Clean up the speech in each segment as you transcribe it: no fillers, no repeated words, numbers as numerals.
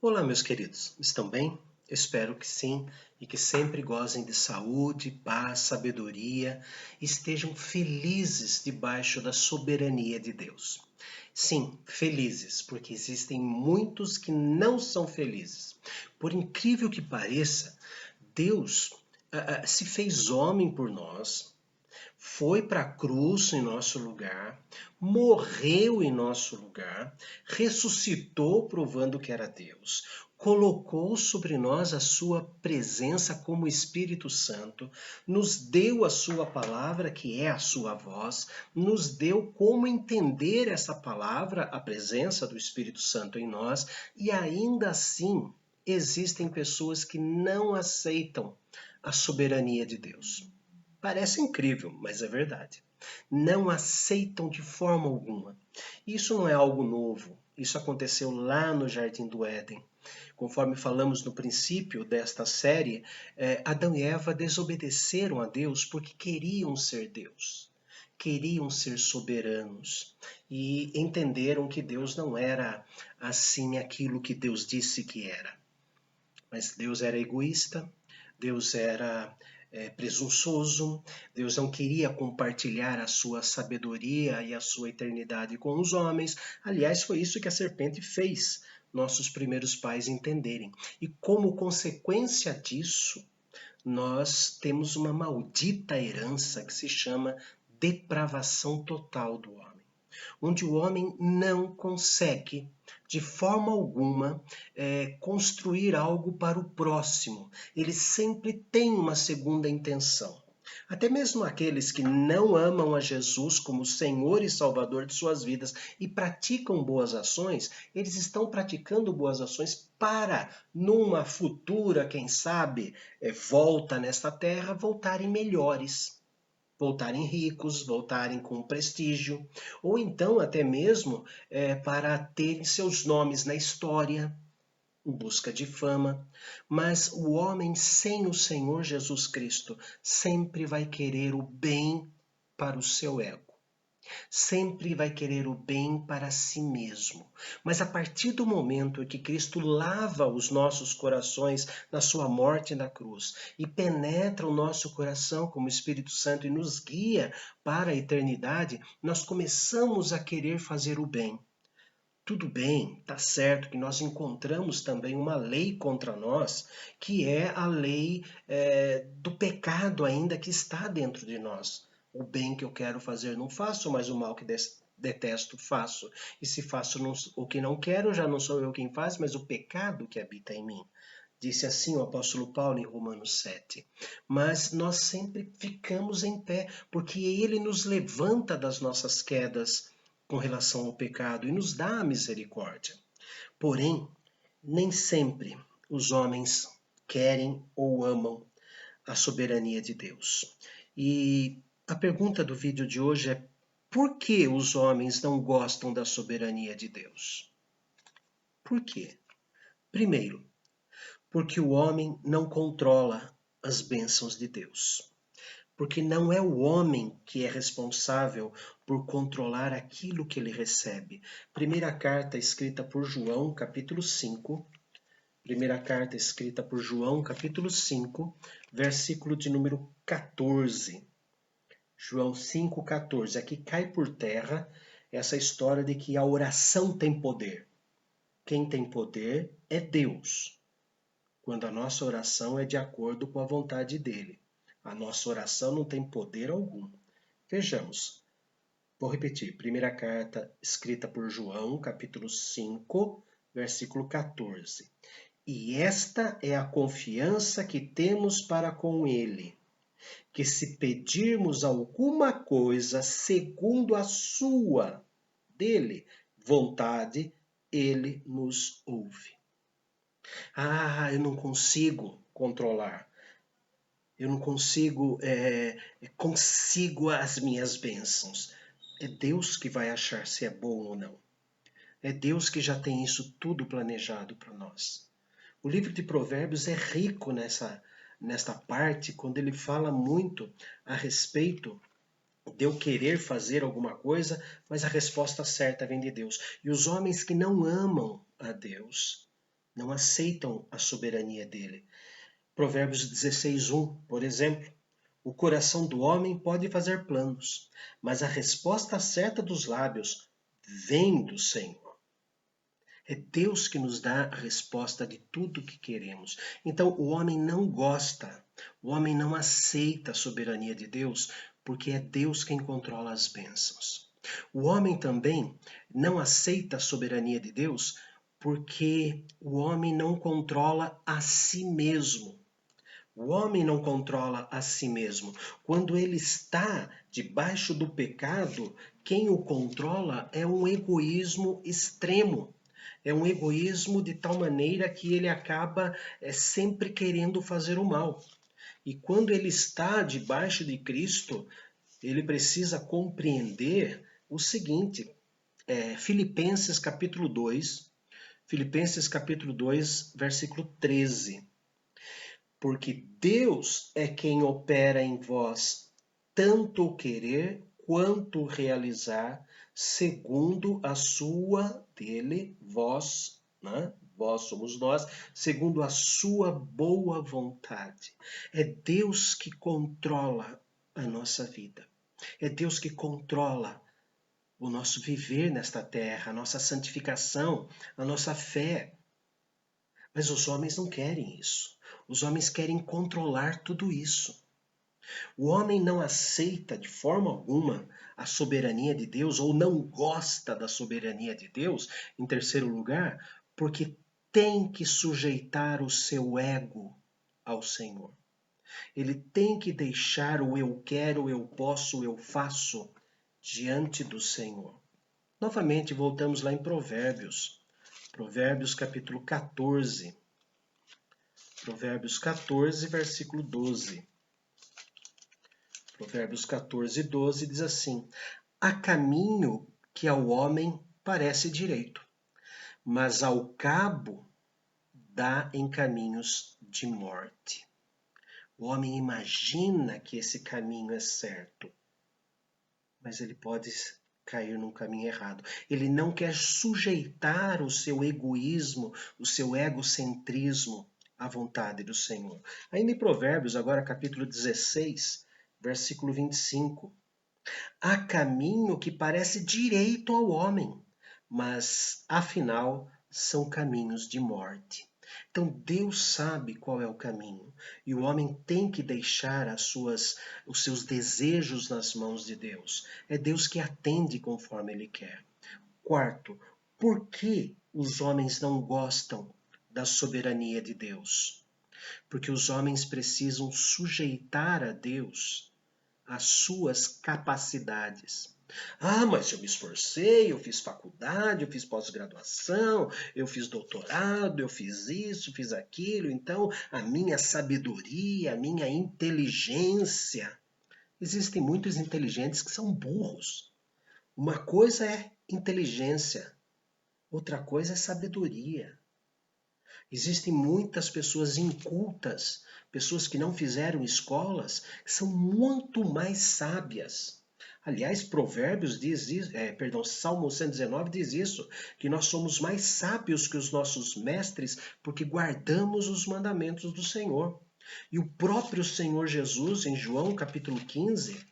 Olá, meus queridos, estão bem? Espero que sim e que sempre gozem de saúde, paz, sabedoria e estejam felizes debaixo da soberania de Deus. Sim, felizes, porque existem muitos que não são felizes. Por incrível que pareça, Deus se fez homem por nós, foi para a cruz em nosso lugar, morreu em nosso lugar, ressuscitou provando que era Deus, colocou sobre nós a sua presença como Espírito Santo, nos deu a sua palavra, que é a sua voz, nos deu como entender essa palavra, a presença do Espírito Santo em nós, e ainda assim existem pessoas que não aceitam a soberania de Deus. Parece incrível, mas é verdade. Não aceitam de forma alguma. Isso não é algo novo. Isso aconteceu lá no Jardim do Éden. Conforme falamos no princípio desta série, Adão e Eva desobedeceram a Deus porque queriam ser Deus. Queriam ser soberanos e entenderam que Deus não era assim aquilo que Deus disse que era. Mas Deus era egoísta, Deus era presunçoso, Deus não queria compartilhar a sua sabedoria e a sua eternidade com os homens. Aliás, foi isso que a serpente fez nossos primeiros pais entenderem. E como consequência disso, nós temos uma maldita herança que se chama depravação total do homem, onde o homem não consegue, de forma alguma, construir algo para o próximo. Ele sempre tem uma segunda intenção. Até mesmo aqueles que não amam a Jesus como Senhor e Salvador de suas vidas e praticam boas ações, eles estão praticando boas ações para, numa futura, quem sabe, volta nesta terra, voltarem melhores, voltarem ricos, voltarem com prestígio, ou então até mesmo para terem seus nomes na história, em busca de fama. Mas o homem sem o Senhor Jesus Cristo sempre vai querer o bem para o seu ego. Sempre vai querer o bem para si mesmo. Mas a partir do momento em que Cristo lava os nossos corações na sua morte na cruz e penetra o nosso coração como Espírito Santo e nos guia para a eternidade, nós começamos a querer fazer o bem. Tudo bem, tá certo que nós encontramos também uma lei contra nós, que é a lei do pecado ainda que está dentro de nós. O bem que eu quero fazer não faço, mas o mal que detesto faço. E se faço o que não quero, já não sou eu quem faz, mas o pecado que habita em mim. Disse assim o apóstolo Paulo em Romanos 7. Mas nós sempre ficamos em pé, porque ele nos levanta das nossas quedas com relação ao pecado e nos dá a misericórdia. Porém, nem sempre os homens querem ou amam a soberania de Deus. E a pergunta do vídeo de hoje é: por que os homens não gostam da soberania de Deus? Por quê? Primeiro, porque o homem não controla as bênçãos de Deus. Porque não é o homem que é responsável por controlar aquilo que ele recebe. Primeira carta escrita por João, capítulo 5. Primeira carta escrita por João, capítulo 5, versículo de número 14. João 5,14. Aqui cai por terra essa história de que a oração tem poder. Quem tem poder é Deus, quando a nossa oração é de acordo com a vontade dele. A nossa oração não tem poder algum. Vejamos. Vou repetir. Primeira carta escrita por João, capítulo 5, versículo 14. E esta é a confiança que temos para com ele, que se pedirmos alguma coisa segundo a sua, dele, vontade, ele nos ouve. Eu não consigo controlar. Eu não consigo as minhas bênçãos. É Deus que vai achar se é bom ou não. É Deus que já tem isso tudo planejado para nós. O livro de Provérbios é rico nesta parte, quando ele fala muito a respeito de eu querer fazer alguma coisa, mas a resposta certa vem de Deus. E os homens que não amam a Deus não aceitam a soberania dele. Provérbios 16:1, por exemplo. O coração do homem pode fazer planos, mas a resposta certa dos lábios vem do Senhor. É Deus que nos dá a resposta de tudo o que queremos. Então, o homem não gosta, o homem não aceita a soberania de Deus, porque é Deus quem controla as bênçãos. O homem também não aceita a soberania de Deus, porque o homem não controla a si mesmo. O homem não controla a si mesmo. Quando ele está debaixo do pecado, quem o controla é um egoísmo extremo. É um egoísmo de tal maneira que ele acaba sempre querendo fazer o mal. E quando ele está debaixo de Cristo, ele precisa compreender o seguinte, Filipenses capítulo 2, Filipenses capítulo 2, versículo 13. Porque Deus é quem opera em vós tanto o querer quanto o realizar, segundo a sua dele, vós, né? Vós somos nós, segundo a sua boa vontade. É Deus que controla a nossa vida. É Deus que controla o nosso viver nesta terra, a nossa santificação, a nossa fé. Mas os homens não querem isso. Os homens querem controlar tudo isso. O homem não aceita de forma alguma a soberania de Deus ou não gosta da soberania de Deus, em terceiro lugar, porque tem que sujeitar o seu ego ao Senhor. Ele tem que deixar o eu quero, eu posso, eu faço diante do Senhor. Novamente, voltamos lá em Provérbios. Provérbios capítulo 14. Provérbios 14, versículo 12. Provérbios 14, 12 diz assim: há caminho que ao homem parece direito, mas ao cabo dá em caminhos de morte. O homem imagina que esse caminho é certo, mas ele pode cair num caminho errado. Ele não quer sujeitar o seu egoísmo, o seu egocentrismo à vontade do Senhor. Ainda em Provérbios, agora capítulo 16, versículo 25. Há caminho que parece direito ao homem, mas afinal são caminhos de morte. Então Deus sabe qual é o caminho e o homem tem que deixar os seus desejos nas mãos de Deus. É Deus que atende conforme Ele quer. Quarto, por que os homens não gostam da soberania de Deus? Porque os homens precisam sujeitar a Deus as suas capacidades. Ah, mas eu me esforcei, eu fiz faculdade, eu fiz pós-graduação, eu fiz doutorado, eu fiz isso, fiz aquilo, então a minha sabedoria, a minha inteligência. Existem muitos inteligentes que são burros. Uma coisa é inteligência, outra coisa é sabedoria. Existem muitas pessoas incultas, pessoas que não fizeram escolas, que são muito mais sábias. Aliás, Provérbios diz isso, Salmo 119 diz isso, que nós somos mais sábios que os nossos mestres porque guardamos os mandamentos do Senhor. E o próprio Senhor Jesus, em João capítulo 15,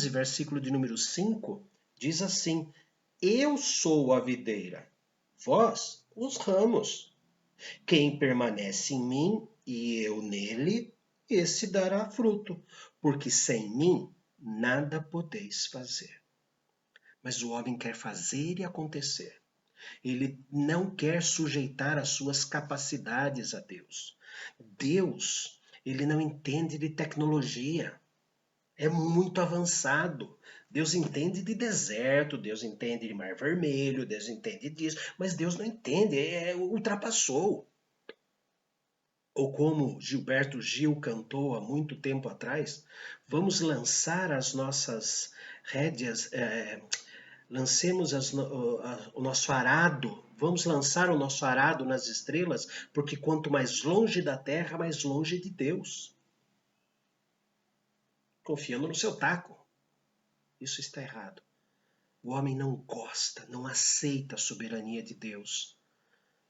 versículo de número 5, diz assim: eu sou a videira, vós os ramos. Quem permanece em mim e eu nele, esse dará fruto, porque sem mim nada podeis fazer. Mas o homem quer fazer e acontecer. Ele não quer sujeitar as suas capacidades a Deus. Deus, ele não entende de tecnologia. É muito avançado. Deus entende de deserto, Deus entende de mar vermelho, Deus entende disso, mas Deus não entende, ultrapassou. Ou como Gilberto Gil cantou há muito tempo atrás, vamos lançar as nossas rédeas, lancemos o nosso arado, vamos lançar o nosso arado nas estrelas, porque quanto mais longe da terra, mais longe de Deus. Confiando no seu taco. Isso está errado. O homem não gosta, não aceita a soberania de Deus.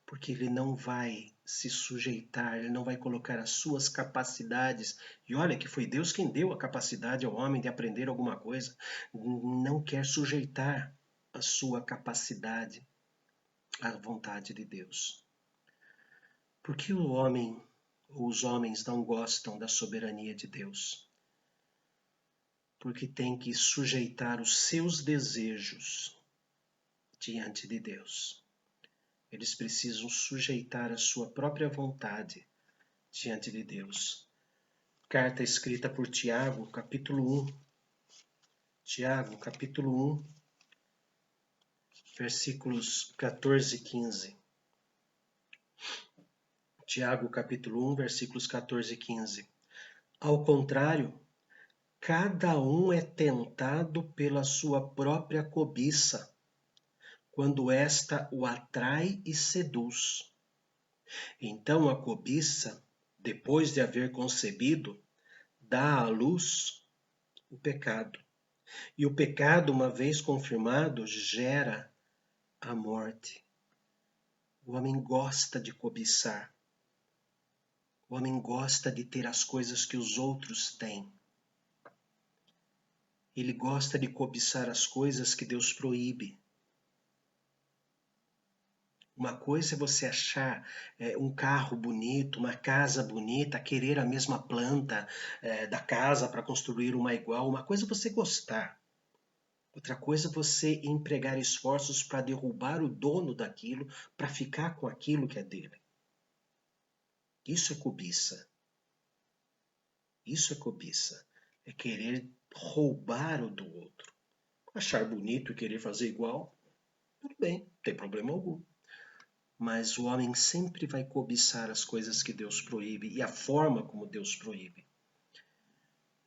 porque ele não vai se sujeitar, ele não vai colocar as suas capacidades. E olha que foi Deus quem deu a capacidade ao homem de aprender alguma coisa. Não quer sujeitar a sua capacidade à vontade de Deus. Por que o homem ou os homens não gostam da soberania de Deus? Porque tem que sujeitar os seus desejos diante de Deus. Eles precisam sujeitar a sua própria vontade diante de Deus. Carta escrita por Tiago, capítulo 1. Tiago, capítulo 1, versículos 14 e 15. Tiago, capítulo 1, versículos 14 e 15. Ao contrário, cada um é tentado pela sua própria cobiça, quando esta o atrai e seduz. Então a cobiça, depois de haver concebido, dá à luz o pecado. E o pecado, uma vez confirmado, gera a morte. O homem gosta de cobiçar. O homem gosta de ter as coisas que os outros têm. Ele gosta de cobiçar as coisas que Deus proíbe. Uma coisa é você achar um carro bonito, uma casa bonita, querer a mesma planta da casa para construir uma igual. Uma coisa é você gostar. Outra coisa é você empregar esforços para derrubar o dono daquilo, para ficar com aquilo que é dele. Isso é cobiça. Isso é cobiça. É querer roubar o do outro. Achar bonito e querer fazer igual, tudo bem, não tem problema algum. Mas o homem sempre vai cobiçar as coisas que Deus proíbe e a forma como Deus proíbe.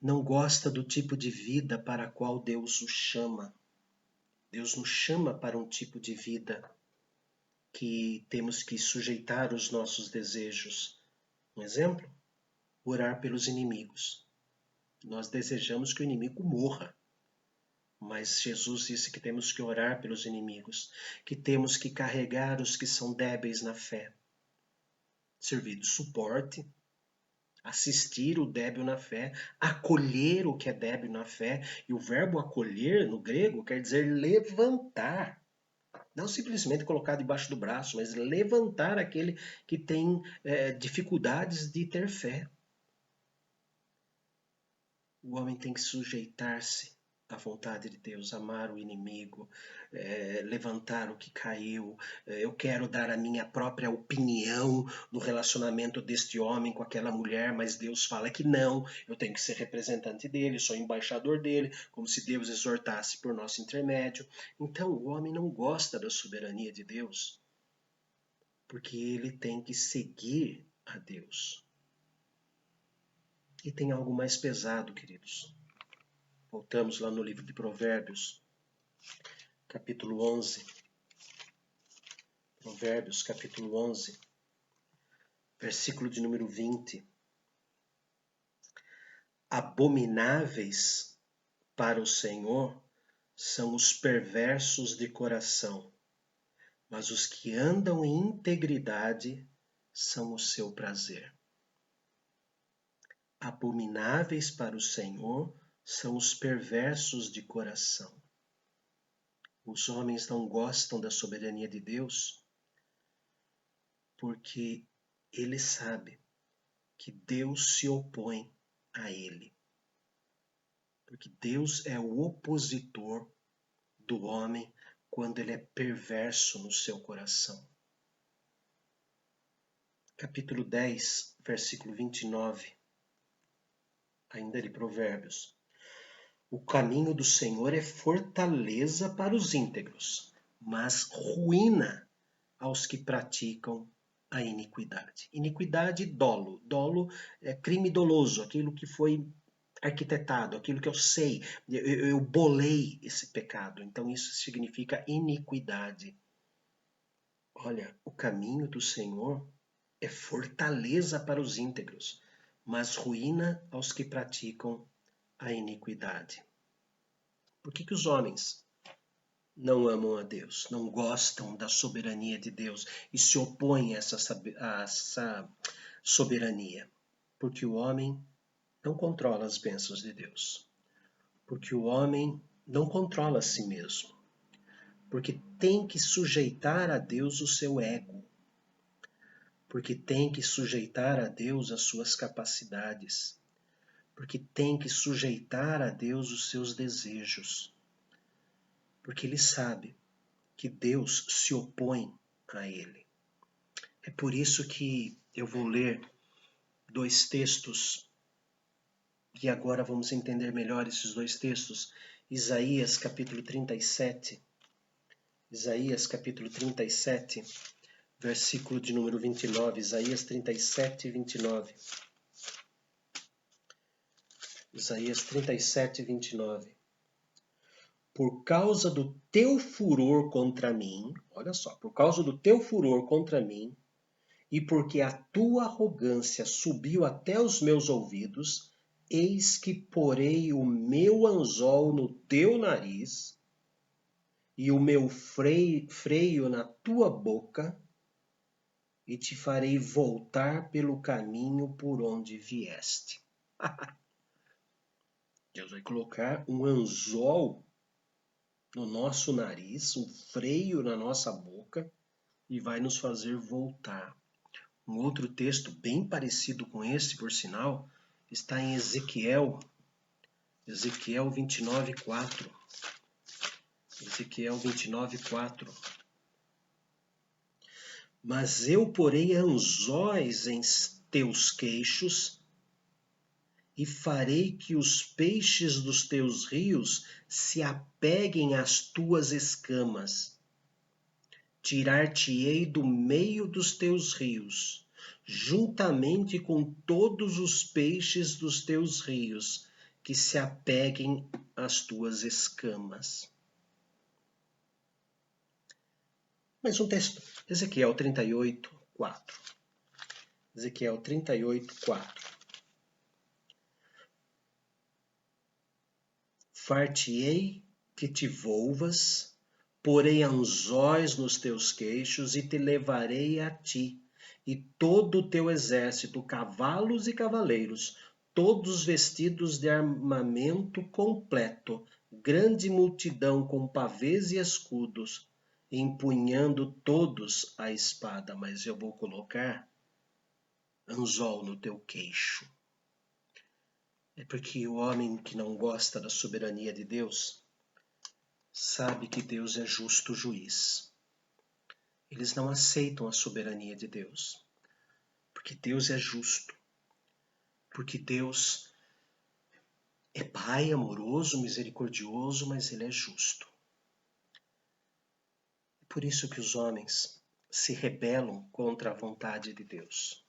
Não gosta do tipo de vida para a qual Deus o chama. Deus nos chama para um tipo de vida que temos que sujeitar os nossos desejos. Um exemplo? Orar pelos inimigos. Nós desejamos que o inimigo morra. Mas Jesus disse que temos que orar pelos inimigos, que temos que carregar os que são débeis na fé, servir de suporte, assistir o débil na fé, acolher o que é débil na fé. E o verbo acolher no grego quer dizer levantar. Não simplesmente colocar debaixo do braço, mas levantar aquele que tem dificuldades de ter fé. O homem tem que sujeitar-se à vontade de Deus, amar o inimigo, levantar o que caiu. Eu quero dar a minha própria opinião no relacionamento deste homem com aquela mulher, mas Deus fala que não, eu tenho que ser representante dele, sou embaixador dele, como se Deus exortasse por nosso intermédio. Então, o homem não gosta da soberania de Deus, porque ele tem que seguir a Deus. E tem algo mais pesado, queridos. Voltamos lá no livro de Provérbios, capítulo 11. Provérbios, capítulo 11, versículo de número 20. Abomináveis para o Senhor são os perversos de coração, mas os que andam em integridade são o seu prazer. Abomináveis para o Senhor são os perversos de coração. Os homens não gostam da soberania de Deus porque ele sabe que Deus se opõe a ele. Porque Deus é o opositor do homem quando ele é perverso no seu coração. Capítulo 10, versículo 29, ainda de Provérbios. O caminho do Senhor é fortaleza para os íntegros, mas ruína aos que praticam a iniquidade. Iniquidade, dolo. Dolo é crime doloso, aquilo que foi arquitetado, aquilo que eu sei, eu bolei esse pecado. Então isso significa iniquidade. Olha, o caminho do Senhor é fortaleza para os íntegros, mas ruína aos que praticam a iniquidade. Por que os homens não amam a Deus, não gostam da soberania de Deus e se opõem a essa soberania. Porque o homem não controla as bênçãos de Deus. Porque o homem não controla a si mesmo. Porque tem que sujeitar a Deus o seu ego. Porque tem que sujeitar a Deus as suas capacidades. Porque tem que sujeitar a Deus os seus desejos. Porque ele sabe que Deus se opõe a ele. É por isso que eu vou ler 2 textos, e agora vamos entender melhor esses 2 textos. Isaías capítulo 37, Isaías capítulo 37, versículo de número 29, Isaías 37, 29. Isaías 37, 29. Por causa do teu furor contra mim, olha só, por causa do teu furor contra mim, e porque a tua arrogância subiu até os meus ouvidos, eis que porei o meu anzol no teu nariz e o meu freio na tua boca, e te farei voltar pelo caminho por onde vieste. Deus vai colocar um anzol no nosso nariz, um freio na nossa boca, e vai nos fazer voltar. Um outro texto bem parecido com esse, por sinal, está em Ezequiel 29:4. Ezequiel 29:4. Mas eu porei anzóis em teus queixos e farei que os peixes dos teus rios se apeguem às tuas escamas. Tirar-te-ei do meio dos teus rios, juntamente com todos os peixes dos teus rios, que se apeguem às tuas escamas. Mais um texto, Ezequiel 38:4. Ezequiel 38:4. Far-te-ei que te volvas, porei anzóis nos teus queixos e te levarei a ti, e todo o teu exército, cavalos e cavaleiros, todos vestidos de armamento completo, grande multidão com pavês e escudos, empunhando todos a espada, mas eu vou colocar anzol no teu queixo. É porque o homem que não gosta da soberania de Deus sabe que Deus é justo juiz. Eles não aceitam a soberania de Deus, porque Deus é justo, porque Deus é Pai amoroso, misericordioso, mas Ele é justo. É por isso que os homens se rebelam contra a vontade de Deus.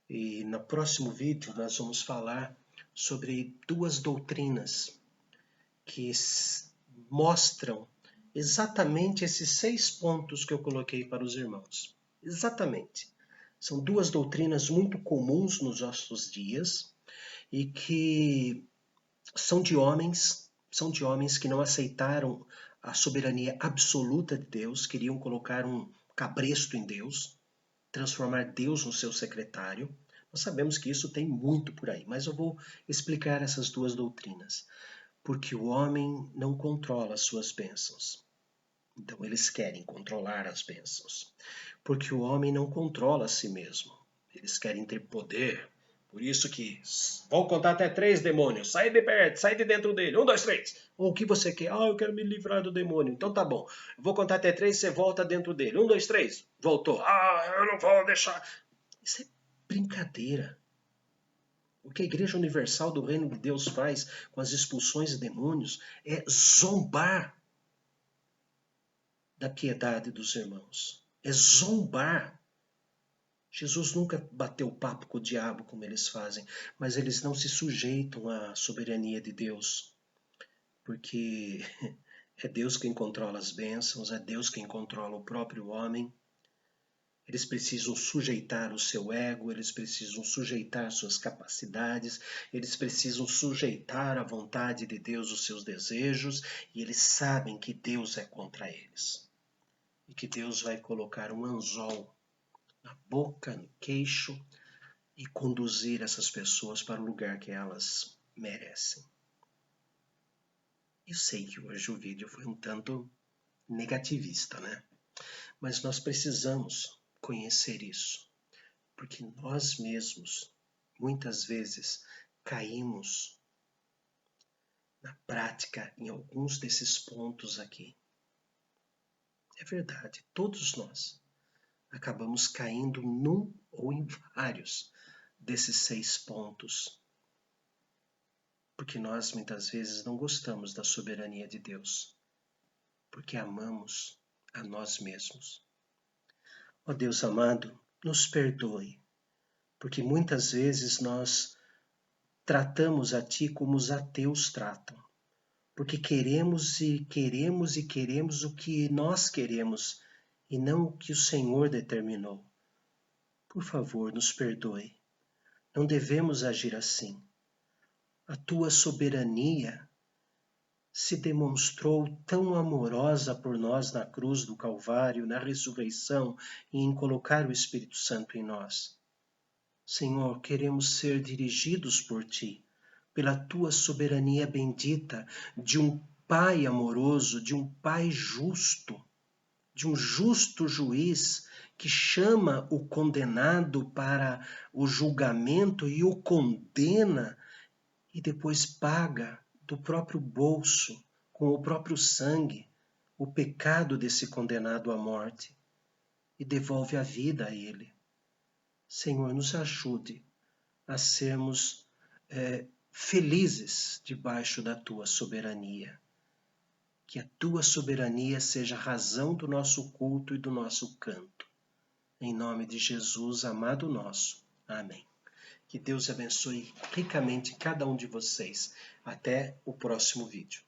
E no próximo vídeo nós vamos falar sobre 2 doutrinas que mostram exatamente esses 6 pontos que eu coloquei para os irmãos. Exatamente. São 2 doutrinas muito comuns nos nossos dias e que são de homens que não aceitaram a soberania absoluta de Deus, queriam colocar um cabresto em Deus, transformar Deus no seu secretário. Nós sabemos que isso tem muito por aí, mas eu vou explicar essas 2 doutrinas. Porque o homem não controla as suas bênçãos. Então eles querem controlar as bênçãos. Porque o homem não controla a si mesmo. Eles querem ter poder. Por isso que vou contar até 3, demônios. Sai de perto, sai de dentro dele. 1, 2, 3. Ou o que você quer? Eu quero me livrar do demônio. Então tá bom. Eu vou contar até 3, você volta dentro dele. 1, 2, 3. Voltou. Eu não vou deixar. Isso é brincadeira. O que a Igreja Universal do Reino de Deus faz com as expulsões de demônios é zombar da piedade dos irmãos. É zombar. Jesus nunca bateu papo com o diabo como eles fazem, mas eles não se sujeitam à soberania de Deus, porque é Deus quem controla as bênçãos, é Deus quem controla o próprio homem. Eles precisam sujeitar o seu ego, eles precisam sujeitar suas capacidades, eles precisam sujeitar a vontade de Deus, os seus desejos, e eles sabem que Deus é contra eles. E que Deus vai colocar um anzol na boca, no queixo, e conduzir essas pessoas para o lugar que elas merecem. Eu sei que hoje o vídeo foi um tanto negativista, né? Mas nós precisamos conhecer isso, porque nós mesmos, muitas vezes, caímos na prática em alguns desses pontos aqui. É verdade, todos nós acabamos caindo num ou em vários desses 6 pontos, porque nós muitas vezes não gostamos da soberania de Deus, porque amamos a nós mesmos. Ó Deus amado, nos perdoe, porque muitas vezes nós tratamos a Ti como os ateus tratam, porque queremos e queremos e queremos o que nós queremos e não o que o Senhor determinou. Por favor, nos perdoe. Não devemos agir assim. A Tua soberania se demonstrou tão amorosa por nós na cruz do Calvário, na ressurreição e em colocar o Espírito Santo em nós. Senhor, queremos ser dirigidos por Ti, pela Tua soberania bendita, de um Pai amoroso, de um Pai justo, de um justo juiz que chama o condenado para o julgamento e o condena e depois paga do próprio bolso, com o próprio sangue, o pecado desse condenado à morte e devolve a vida a ele. Senhor, nos ajude a sermos felizes debaixo da Tua soberania. Que a Tua soberania seja a razão do nosso culto e do nosso canto. Em nome de Jesus, amado nosso. Amém. Que Deus abençoe ricamente cada um de vocês. Até o próximo vídeo.